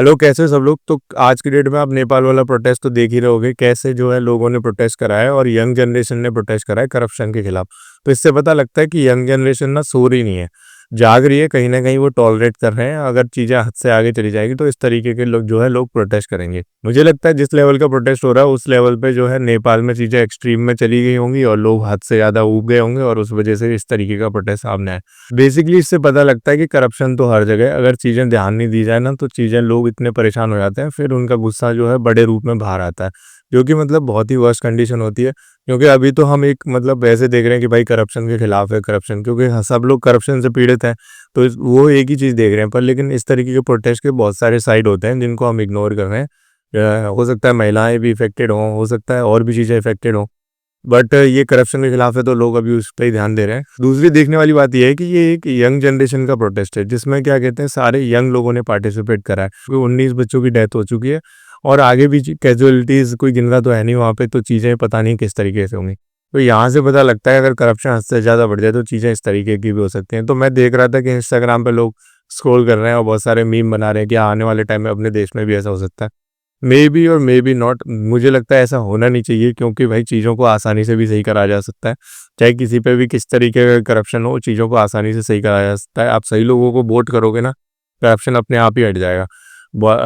Hello, कैसे हो सब लोग। तो आज की डेट में आप नेपाल वाला प्रोटेस्ट तो देख ही रहे होगे, कैसे जो है लोगों ने प्रोटेस्ट करा है और यंग जनरेशन ने प्रोटेस्ट करा है करप्शन के खिलाफ। तो इससे पता लगता है कि यंग जनरेशन ना सो रही नहीं है, जाग रही है। कहीं ना कहीं वो टॉलरेट कर रहे हैं। अगर चीज़ें हद से आगे चली जाएगी तो इस तरीके के लोग जो है लोग प्रोटेस्ट करेंगे। मुझे लगता है जिस लेवल का प्रोटेस्ट हो रहा है उस लेवल पे जो है नेपाल में चीज़ें एक्सट्रीम में चली गई होंगी और लोग हद से ज़्यादा ऊब गए होंगे और उस वजह से इस तरीके का प्रोटेस्ट सामने आया। बेसिकली इससे पता लगता है कि करप्शन तो हर जगह है। अगर चीज़ें ध्यान नहीं दी जाए ना तो चीज़ें लोग इतने परेशान हो जाते हैं, फिर उनका गुस्सा जो है बड़े रूप में बाहर आता है, जो कि मतलब बहुत ही वर्स्ट कंडीशन होती है। क्योंकि अभी तो हम एक मतलब ऐसे देख रहे हैं कि भाई करप्शन के खिलाफ है, करप्शन, क्योंकि सब लोग करप्शन से पीड़ित हैं। तो वो एक ही चीज़ देख रहे हैं, पर लेकिन इस तरीके के प्रोटेस्ट के बहुत सारे साइड होते हैं जिनको हम इग्नोर कर रहे हैं। हो सकता है महिलाएं भी इफेक्टेड हों, हो सकता है और भी चीज़ें इफेक्टेड हों, बट ये करप्शन के खिलाफ है तो लोग अभी उस पर ही ध्यान दे रहे हैं। दूसरी देखने वाली बात यह है कि ये एक यंग जनरेशन का प्रोटेस्ट है, जिसमें क्या कहते हैं सारे यंग लोगों ने पार्टिसिपेट करा है। क्योंकि 19 बच्चों की डेथ हो चुकी है और आगे भी कैजुअलिटीज कोई गिन रहा तो है नहीं वहाँ पे, तो चीज़ें पता नहीं किस तरीके से होंगी। तो यहाँ से पता लगता है अगर करप्शन हद से ज़्यादा बढ़ जाए तो चीज़ें इस तरीके की भी हो सकती हैं। तो मैं देख रहा था कि इंस्टाग्राम पे लोग स्क्रॉल कर रहे हैं और बहुत सारे मीम बना रहे हैं कि आने वाले टाइम में अपने देश में भी ऐसा हो सकता है। मे बी और मे बी नॉट, मुझे लगता है ऐसा होना नहीं चाहिए, क्योंकि भाई चीज़ों को आसानी से भी सही करा जा सकता है। चाहे किसी पे भी किस तरीके का करप्शन हो, चीज़ों को आसानी से सही कराया जा सकता है। आप सही लोगों को वोट करोगे ना, करप्शन अपने आप ही हट जाएगा।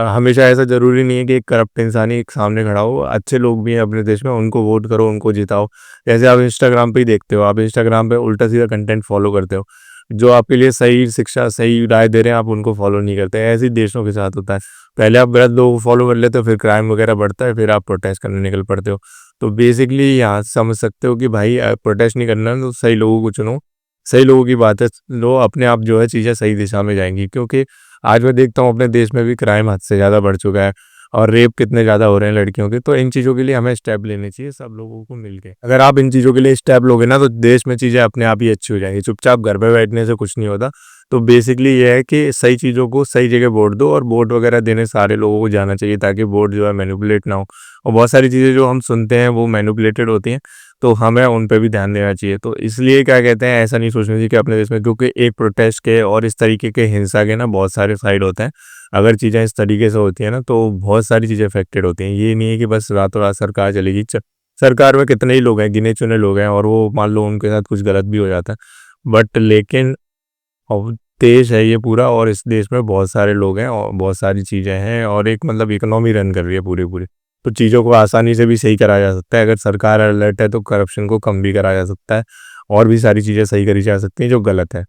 हमेशा ऐसा ज़रूरी नहीं है कि एक करप्ट इंसान ही एक सामने खड़ा हो। अच्छे लोग भी हैं अपने देश में, उनको वोट करो, उनको जिताओ। जैसे आप इंस्टाग्राम पे ही देखते हो, आप इंस्टाग्राम पे उल्टा सीधा कंटेंट फॉलो करते हो। जो आपके लिए सही शिक्षा, सही राय दे रहे हैं, आप उनको फॉलो नहीं करते। ऐसे ही देशों के साथ होता है। पहले आप गलत लोगों को फॉलो कर लेते हो, फिर क्राइम वगैरह बढ़ता है, फिर आप प्रोटेस्ट करने निकल पड़ते हो। तो बेसिकली यहाँ से समझ सकते हो कि भाई प्रोटेस्ट नहीं करना है तो सही लोगों को चुनो, सही लोगों की बातें लो, अपने आप जो है चीज़ें सही दिशा में जाएंगी। क्योंकि आज मैं देखता हूँ अपने देश में भी क्राइम हद से ज़्यादा बढ़ चुका है और रेप कितने ज़्यादा हो रहे हैं लड़कियों के। तो इन चीज़ों के लिए हमें स्टेप लेने चाहिए सब लोगों को मिलके। अगर आप इन चीज़ों के लिए स्टेप लोगे ना तो देश में चीज़ें अपने आप ही अच्छी हो जाएंगी। चुपचाप घर पे बैठने से कुछ नहीं होता। तो बेसिकली ये है कि सही चीज़ों को सही जगह वोट दो, और वोट वगैरह देने सारे लोगों को जाना चाहिए ताकि वोट जो है मैनिपुलेट ना हो। और बहुत सारी चीज़ें जो हम सुनते हैं वो मैनिपुलेटेड होती हैं, तो हमें उन पे भी ध्यान देना चाहिए। तो इसलिए क्या कहते हैं, ऐसा नहीं सोचना चाहिए कि अपने देश में, क्योंकि एक प्रोटेस्ट के और इस तरीके के हिंसा के ना बहुत सारे साइड होते हैं। अगर चीज़ें इस तरीके से होती हैं ना तो बहुत सारी चीज़ें अफेक्टेड होती हैं। ये नहीं है कि बस रातों रात सरकार चलेगी। सरकार में कितने ही लोग हैं, गिने चुने लोग हैं, और वो मान लो उनके साथ कुछ गलत भी हो जाता है, बट लेकिन और देश है ये पूरा, और इस देश में बहुत सारे लोग हैं और बहुत सारी चीज़ें हैं, और एक मतलब इकोनॉमी रन कर रही है पूरी पूरी। तो चीज़ों को आसानी से भी सही करा जा सकता है। अगर सरकार अलर्ट है तो करप्शन को कम भी करा जा सकता है, और भी सारी चीज़ें सही करी जा सकती हैं जो गलत है।